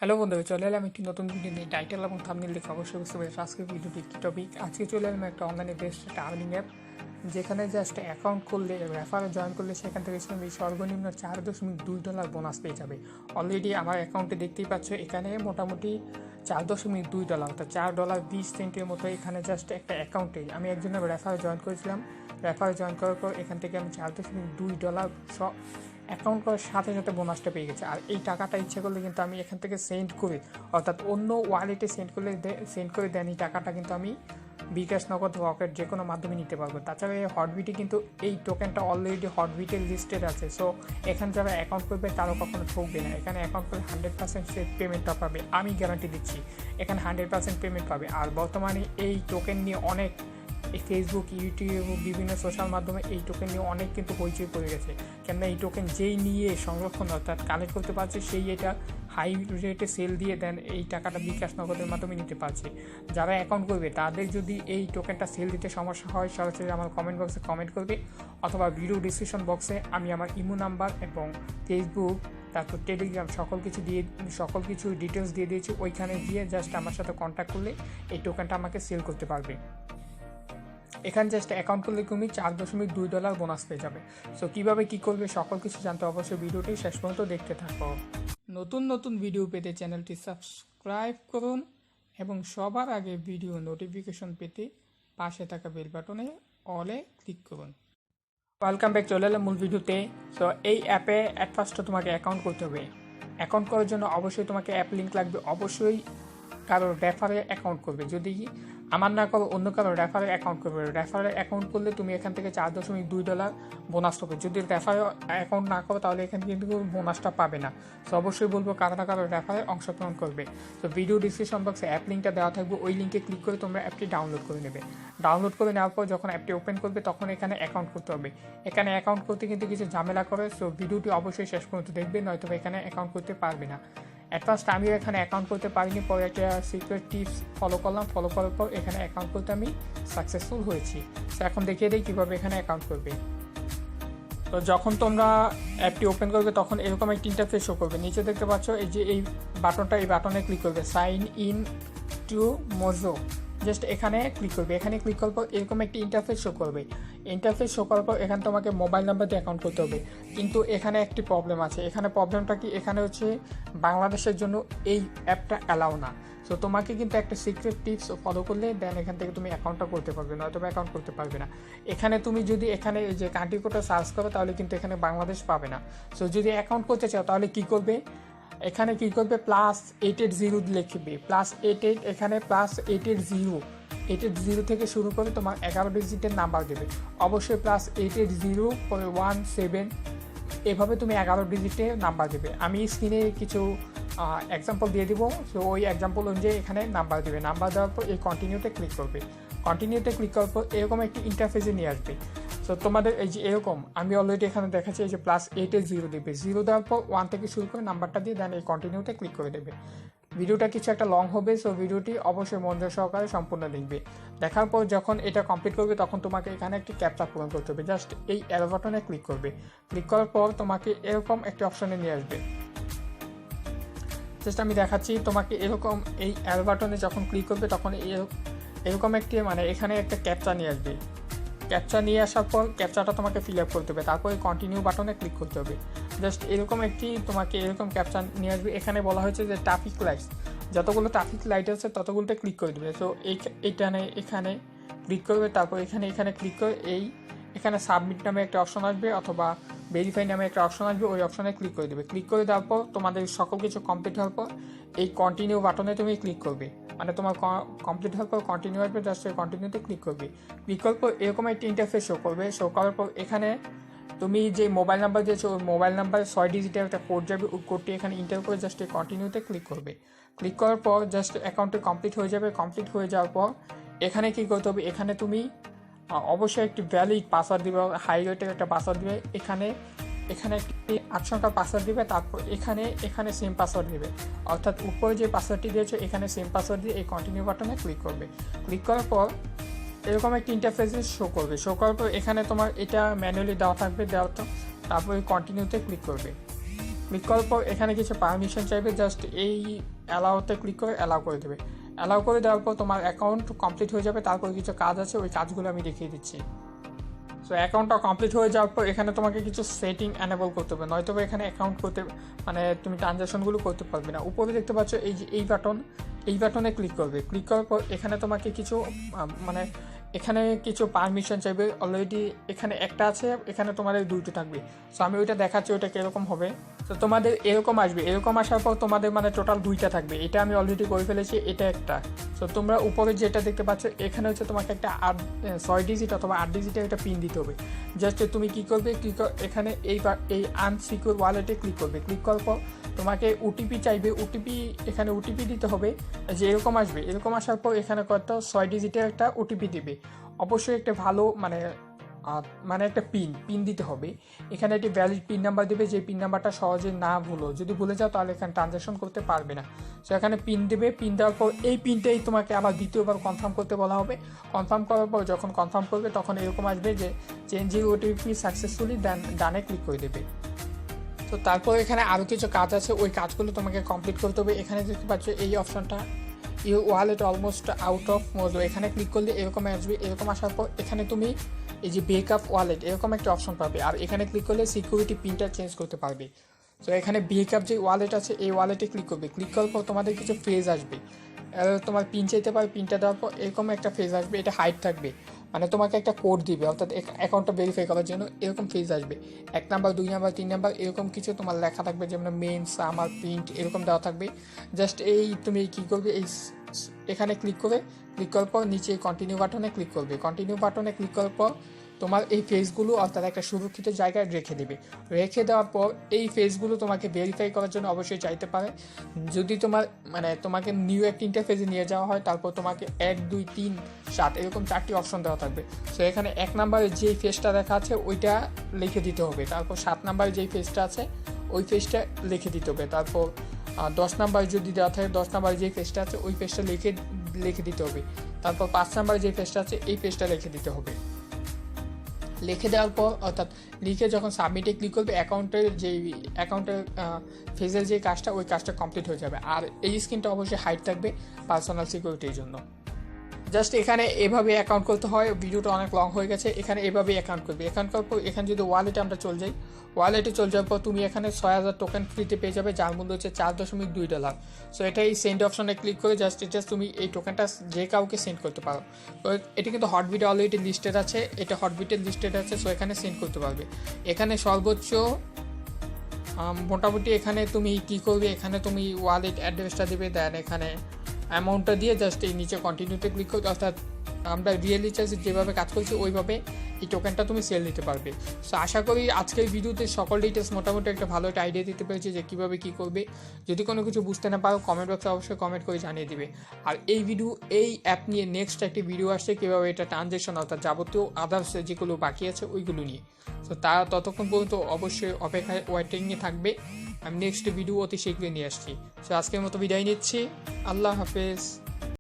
Hello বন্ধুরা, চলে এলাম একটি নতুন ভিডিও নিয়ে। টাইটেল এবং থাম্বনেল দেখে অবশ্যই বুঝতে পেরেছি আজকে ভিডিওটি কী টপিক। আজকে চলে এলাম একটা অনলাইনে বেস্ট একটা আর্নিং অ্যাপ, যেখানে জাস্ট অ্যাকাউন্ট করলে রেফারে জয়েন করলে সেখান থেকে তুমি সর্বনিম্ন $4.2 বোনাস পেয়ে যাবে। অলরেডি আমার অ্যাকাউন্টে দেখতেই পাচ্ছ, এখানে মোটামুটি $4.2 অর্থাৎ $4.20 মতো এখানে জাস্ট একটা অ্যাকাউন্টে আমি একজনের রেফারে জয়েন করেছিলাম। রেফারে জয়েন করার পর এখান থেকে আমি $4.2 অ্যাকাউন্ট করার সাথে সাথে বোনাসটা পেয়ে গেছে। আর এই টাকাটা ইচ্ছে করলে কিন্তু আমি এখান থেকে সেন্ড করে, অর্থাৎ অন্য ওয়ালেটে সেন্ড করে দেন এই টাকাটা কিন্তু আমি বিকাশ, নগদ, রকেট যে কোনো মাধ্যমে নিতে পারবো। তাছাড়া এই হটবিটে কিন্তু এই টোকেনটা অলরেডি হটবিটের লিস্টেড আছে। সো এখানে যারা অ্যাকাউন্ট করবে তারও কখনো ঠকবে না। এখানে অ্যাকাউন্ট করলে 100% সে পেমেন্টটা পাবে, আমি গ্যারান্টি দিচ্ছি এখানে 100% পেমেন্ট পাবে। আর বর্তমানে এই টোকেন নিয়ে অনেক ফেসবুক, ইউটিউব, বিভিন্ন সোশ্যাল মাধ্যমে এই টোকেন নিয়ে অনেক কিন্তু হইচই পড়ে গেছে। কেননা এই টোকেন যেই নিয়ে সংরক্ষণ অর্থাৎ কালেক্ট করতে পারছে সেই এটা হাই রেটে সেল দিয়ে দেন এই টাকাটা বিকাশ, নগদের মাধ্যমে নিতে পারছে। যারা অ্যাকাউন্ট করবে তাদের যদি এই টোকেনটা সেল দিতে সমস্যা হয়, সরাসরি আমার কমেন্ট বক্সে কমেন্ট করবে, অথবা ভিডিও ডিসক্রিপশন বক্সে আমি আমার ইমো নাম্বার এবং ফেসবুক, তারপর টেলিগ্রাম সকল কিছু ডিটেলস দিয়ে দিয়েছি। ওইখানে গিয়ে জাস্ট আমার সাথে কন্ট্যাক্ট করলে এই টোকেনটা আমাকে সেল করতে পারবে। এখানে জাস্ট অ্যাকাউন্ট করলে তুমি $4.2 বোনাস পেয়ে যাবে। সো কীভাবে কী করবে সকল কিছু জানতে অবশ্যই ভিডিওটি শেষ পর্যন্ত দেখতে থাকো। নতুন ভিডিও পেতে চ্যানেলটি সাবস্ক্রাইব করুন এবং সবার আগে ভিডিও নোটিফিকেশন পেতে পাশে থাকা বেল বাটনে অলে ক্লিক করুন। ওয়েলকাম ব্যাক, চলে এলাম মূল ভিডিওতে। সো এই অ্যাপে অ্যাট ফার্স্ট তোমাকে অ্যাকাউন্ট করতে হবে। অ্যাকাউন্ট করার জন্য অবশ্যই তোমাকে অ্যাপ লিঙ্ক লাগবে। অবশ্যই কারো রেফারে অ্যাকাউন্ট করবে, যদি আমার না করো অন্য কারো রেফারে অ্যাকাউন্ট করবে। রেফারে অ্যাকাউন্ট করলে তুমি এখান থেকে $4.2 বোনাস পাবে। যদি রেফারে অ্যাকাউন্ট না করো তাহলে এখান থেকে কিন্তু বোনাসটা পাবে না। তো অবশ্যই বলবো কারো না কারো রেফারে অংশগ্রহণ করবে। তো ভিডিও ডিসক্রিপশন বক্সে অ্যাপ লিঙ্কটা দেওয়া থাকবে, ওই লিঙ্কে ক্লিক করে তোমরা অ্যাপটি ডাউনলোড করে নেবে। ডাউনলোড করে নেওয়ার পর যখন অ্যাপটি ওপেন করবে তখন এখানে অ্যাকাউন্ট করতে হবে। এখানে অ্যাকাউন্ট করতে কিন্তু কিছু ঝামেলা করে। সো ভিডিওটি অবশ্যই শেষ পর্যন্ত দেখবে, নয়তো এখানে অ্যাকাউন্ট করতে পারবে না। অ্যাট ফার্স্ট আমিও এখানে অ্যাকাউন্ট করতে পারিনি, পরে একটা সিক্রেট টিপস ফলো করলাম। ফলো করার পর এখানে অ্যাকাউন্ট করতে আমি সাকসেসফুল হয়েছি। তো এখন দেখিয়ে দিই কীভাবে এখানে অ্যাকাউন্ট করবে। তো যখন তোমরা অ্যাপটি ওপেন করবে তখন এরকম একটা ইন্টারফেস শো করবে। নিচে দেখতে পাচ্ছ এই যে এই বাটনটা, এই বাটনে ক্লিক করবে, sign in to Mojo. Just এখানে ক্লিক করবে। এখানে ক্লিক করার পর এরকম একটি ইন্টারফেস শো করবে। ইন্টারফেস শো করার পর এখানে তোমাকে মোবাইল নাম্বার দিয়ে অ্যাকাউন্ট করতে হবে। কিন্তু এখানে একটি প্রবলেম আছে। এখানে প্রবলেমটা কি, এখানে হচ্ছে বাংলাদেশের জন্য এই অ্যাপটা অ্যালাউ না। সো তোমাকে কিন্তু একটা সিক্রেট টিপস ফলো করলে দেন এখান থেকে তুমি অ্যাকাউন্টটা করতে পারবে, নয়তো অ্যাকাউন্ট করতে পারবে না। এখানে তুমি যদি এখানে যে কান্ট্রি কোডটা সার্চ করো তাহলে কিন্তু এখানে বাংলাদেশ পাবে না। সো যদি অ্যাকাউন্ট করতে চাও তাহলে কী করবে, এখানে কী করবে, +880 লিখবে, +88, এখানে +880 থেকে শুরু করে তোমার 11 ডিজিটের নাম্বার দেবে। অবশ্যই +880 পরে 17, এভাবে তুমি 11 ডিজিটের নাম্বার দেবে। আমি স্ক্রিনে কিছু এক্সাম্পল দিয়ে দিব। সো ওই এক্সাম্পল অনুযায়ী এখানে নাম্বার দেবে। নাম্বার দেওয়ার পর এই কন্টিনিউতে ক্লিক করবে। কন্টিনিউতে ক্লিক করার পর এরকম একটি ইন্টারফেসে নিয়ে আসবে। সো তোমাদের এই যে এরকম আমি অলরেডি এখানে দেখাচ্ছি, এই যে +880 দেবে। 0 দেওয়ার পর 1 থেকে শুরু করে নাম্বারটা দিয়ে দেন এই কন্টিনিউতে ক্লিক করে দেবে। ভিডিওটা কিছু একটা লং হবে, সো ভিডিওটি অবশ্যই মনোযোগ সহকারে সম্পূর্ণ দেখবে। দেখার পর যখন এটা কমপ্লিট করবে তখন তোমাকে এখানে একটি ক্যাপচা পূরণ করতে হবে। জাস্ট এই অ্যারো বাটনে ক্লিক করবে। ক্লিক করার পর তোমাকে এরকম একটি অপশনে নিয়ে আসবে। জাস্ট আমি দেখাচ্ছি তোমাকে এরকম এই অ্যারো বাটনে যখন ক্লিক করবে তখন এরকম একটি এখানে একটা ক্যাপচা নিয়ে আসবে। ক্যাপচা নিয়ে আসার পর ক্যাপচাটা তোমাকে ফিল আপ করতে হবে। তারপরে কন্টিনিউ বাটনে ক্লিক করতে হবে। জাস্ট এরকম একটি তোমাকে এরকম ক্যাপচা নিয়ে আসবে। এখানে বলা হয়েছে যে ট্রাফিক লাইটস, যতগুলো ট্রাফিক লাইট আছে ততগুলোতে ক্লিক করে দেবে। তো এখানে ক্লিক করবে। তারপর এখানে ক্লিক করে এখানে সাবমিট নামে একটা অপশন আসবে, অথবা ভেরিফাই নামে একটা অপশন আসবে, ওই অপশনে ক্লিক করে দেবে। ক্লিক করে দেওয়ার পর তোমাদের সকল কিছু কমপ্লিট হওয়ার পর এই কন্টিনিউ বাটনে তুমি ক্লিক করবে। তোমার কমপ্লিট হওয়ার পর কন্টিনিউ আসবে, জাস্ট কন্টিনিউতে ক্লিক করবে। ক্লিক করার পর এরকম একটি ইন্টারফেস শো করবে। শো করার পর এখানে তুমি যে মোবাইল নাম্বার দিয়েছো ওই মোবাইল নাম্বারে 6 ডিজিটের একটা কোড যাবে। ওই কোডটি এখানে ইন্টার করে জাস্ট কন্টিনিউতে ক্লিক করবে। ক্লিক করার পর জাস্ট অ্যাকাউন্টে কমপ্লিট হয়ে যাবে। কমপ্লিট হয়ে যাওয়ার পর এখানে কী করতে হবে, এখানে তুমি অবশ্যই একটি ভ্যালিড পাসওয়ার্ড দিবে, হাই রেটের একটা পাসওয়ার্ড দিবে। এখানে একটি 8 সংখ্যার পাসওয়ার্ড দিবে। তারপর এখানে সেম পাসওয়ার্ড দিবে, অর্থাৎ উপরে যে পাসওয়ার্ডটি দিয়েছে এখানে সেম পাসওয়ার্ড দিয়ে এই কন্টিনিউ বাটনে ক্লিক করবে। ক্লিক করার পর এরকম একটি ইন্টারফেসে শো করবে। শো করার পর এখানে তোমার এটা ম্যানুয়ালি দেওয়া থাকবে, তারপর এই কন্টিনিউতে ক্লিক করবে। ক্লিক করার পর এখানে কিছু পারমিশন চাইবে, জাস্ট এই অ্যালাউতে ক্লিক করে অ্যালাউ করে দেবে। অ্যালাউ করে দেওয়ার পর তোমার অ্যাকাউন্ট কমপ্লিট হয়ে যাবে। তারপর কিছু কাজ আছে, ওই কাজগুলো আমি দেখিয়ে দিচ্ছি। সো অ্যাকাউন্টটা কমপ্লিট হয়ে যাওয়ার পর এখানে তোমাকে কিছু সেটিং এনেবল করতে হবে, নয়তো এখানে অ্যাকাউন্ট করতে মানে তুমি ট্রানজ্যাকশনগুলো করতে পারবে না। উপরে দেখতে পাচ্ছ এই যে এই বাটনে ক্লিক করবে। ক্লিক করার পর এখানে তোমাকে কিছু মানে এখানে কিছু পারমিশন চাইবে। অলরেডি এখানে একটা আছে, এখানে তোমাদের দুটো থাকবে। সো আমি ওইটা দেখাচ্ছি ওইটা কীরকম হবে। তো তোমাদের এরকম আসবে, এরকম আসার পর তোমাদের মানে টোটাল দুইটা থাকবে। এটা আমি অলরেডি করে ফেলেছি, এটা একটা। সো তোমরা উপরে যেটা দেখতে পাচ্ছ এখানে হচ্ছে তোমাকে একটা 6 ডিজিট অথবা 8 ডিজিটের একটা পিন দিতে হবে। জাস্ট তুমি কী করবে, এখানে এই আনসিকিউর ওয়ালেটে ক্লিক করবে। ক্লিক করার পর তোমাকে ওটিপি চাইবে, এখানে ওটিপি দিতে হবে। যে এরকম আসবে, এরকম আসার পর এখানে কত 6 ডিজিটের একটা ওটিপি দিবে। অবশ্যই একটা ভালো মানে একটা পিন দিতে হবে। এখানে একটি ভ্যালিড পিন নাম্বার দেবে, যে পিন নাম্বারটা সহজে না ভুলো। যদি ভুলে যাও তাহলে এখানে ট্রানজ্যাকশন করতে পারবে না। সো এখানে পিন দেবে। পিন দেওয়ার পর এই পিনটাই তোমাকে আবার দ্বিতীয়বার কনফার্ম করতে বলা হবে। কনফার্ম করার পর যখন কনফার্ম করবে তখন এরকম আসবে যে চেঞ্জিং ওটিপি সাকসেসফুলি, ডানে ক্লিক করে দেবে। তো তারপর এখানে আরও কিছু কাজ আছে, ওই কাজগুলো তোমাকে কমপ্লিট করতে হবে। এখানে দেখতে পাচ্ছ এই অপশনটা, you wallet almost out of Mojo, এখানে ক্লিক করলে এরকম আসবে। এরকম আসার পর এখানে তুমি এই যে ব্যাকআপ ওয়ালেট এরকম একটা অপশন পাবে, আর এখানে ক্লিক করলে সিকিউরিটি পিনটা চেঞ্জ করতে পারবে। তো এখানে ব্যাকআপ যে ওয়ালেট আছে এই ওয়ালেটে ক্লিক করবে। ক্লিক করার পর তোমাদের কিছু ফেজ আসবে, তোমার পিন চাইতে পারে। পিনটা দেওয়ার পর এরকম একটা ফেজ আসবে, এটা হাইড থাকবে, মানে তোমাকে একটা কোড দিবে, অর্থাৎ অ্যাকাউন্টটা ভেরিফাই করার জন্য এরকম ফেজ আসবে। 1 নাম্বার 2 নাম্বার 3 নাম্বার এরকম কিছু তোমার লেখা থাকবে, যেমন মেন্স আমার প্রিন্ট এরকম দেওয়া থাকবে। জাস্ট তুমি কী করবে, এখানে ক্লিক করার পর নিচে কন্টিনিউ বাটনে ক্লিক করবে। কন্টিনিউ বাটনে ক্লিক করার পর তোমার এই ফেজগুলো অর্থাৎ একটা সুরক্ষিত জায়গায় রেখে দেবে। রেখে দেওয়ার পর এই ফেজগুলো তোমাকে ভেরিফাই করার জন্য অবশ্যই চাইতে পারে। যদি তোমাকে নিউ একটা ইন্টারফেসে নিয়ে যাওয়া হয়, তারপর তোমাকে 1 2 3 7 এরকম 4টি অপশন দেওয়া থাকবে। সো এখানে 1 নাম্বারে যেই ফেজটা দেখা আছে ওইটা লিখে দিতে হবে। তারপর 7 নাম্বারে যেই ফেজটা আছে ওই ফেজটা লিখে দিতে হবে। তারপর 10 নাম্বারে যদি দেওয়া থাকে 10 নাম্বারে যেই পেজটা আছে ওই পেজটা লিখে দিতে হবে। তারপর 5 নাম্বারে যেই পেজটা আছে এই পেজটা লিখে দিতে হবে। লিখে দেওয়ার পর অর্থাৎ লিখে যখন সাবমিটে ক্লিক করবে অ্যাকাউন্টের ফেজের যে কাজটা ওই কাজটা কমপ্লিট হয়ে যাবে। আর এই স্ক্রিনটা অবশ্যই হাইড থাকবে পার্সোনাল সিকিউরিটির জন্য। জাস্ট এখানে এভাবে অ্যাকাউন্ট করতে হয়। ভিডিওটা অনেক লং হয়ে গেছে, এখানে এভাবে অ্যাকাউন্ট করবে। অ্যাকাউন্ট করার পর এখানে যদি ওয়ালেটে আমরা চলে যাই, ওয়ালেটে চলে যাওয়ার পর তুমি এখানে 6000 টোকেন ফ্রিতে পেয়ে যাবে, যার মূল্য হচ্ছে $4.2। সো এটা এই সেন্ড অপশনে ক্লিক করে জাস্ট তুমি এই টোকেনটা যে কাউকে সেন্ড করতে পারো। তো এটা কিন্তু হটবিটে অলরেডি লিস্টেড আছে, এটা হটবিটে লিস্টেড আছে। সো এখানে সেন্ড করতে পারবে। এখানে সর্বোচ্চ মোটামুটি এখানে তুমি কী করবে, এখানে তুমি ওয়ালেট অ্যাড্রেসটা দেবে, দেন এখানে অ্যামাউন্টটা দিয়ে জাস্ট এই নিচে কন্টিনিউতে ক্লিক করতে, অর্থাৎ আমরা রিয়েলি চার্জে যেভাবে কাজ করছি ওইভাবে এই টোকেনটা তুমি সেল দিতে পারবে। সো আশা করি আজকের ভিডিওতে সকল ডিটেলস মোটামুটি একটা ভালো একটা আইডিয়া দিতে পেরেছি যে কীভাবে কী করবে। যদি কোনো কিছু বুঝতে না পারো কমেন্ট বক্সে অবশ্যই কমেন্ট করে জানিয়ে দিবে। আর এই অ্যাপ নিয়ে নেক্সট একটি ভিডিও আসছে কীভাবে এটা ট্রানজ্যাকশন অর্থাৎ যাবতীয় আদার্স যেগুলো বাকি আছে ওইগুলো নিয়ে। সো তারা ততক্ষণ পর্যন্ত অবশ্যই অপেক্ষায় ওয়েটিংয়ে থাকবে। আমি নেক্সট ভিডিও অতি শীঘ্রই নিয়ে আসছি। সো আজকের মতো বিদায় নিচ্ছি। আল্লাহ হাফেজ।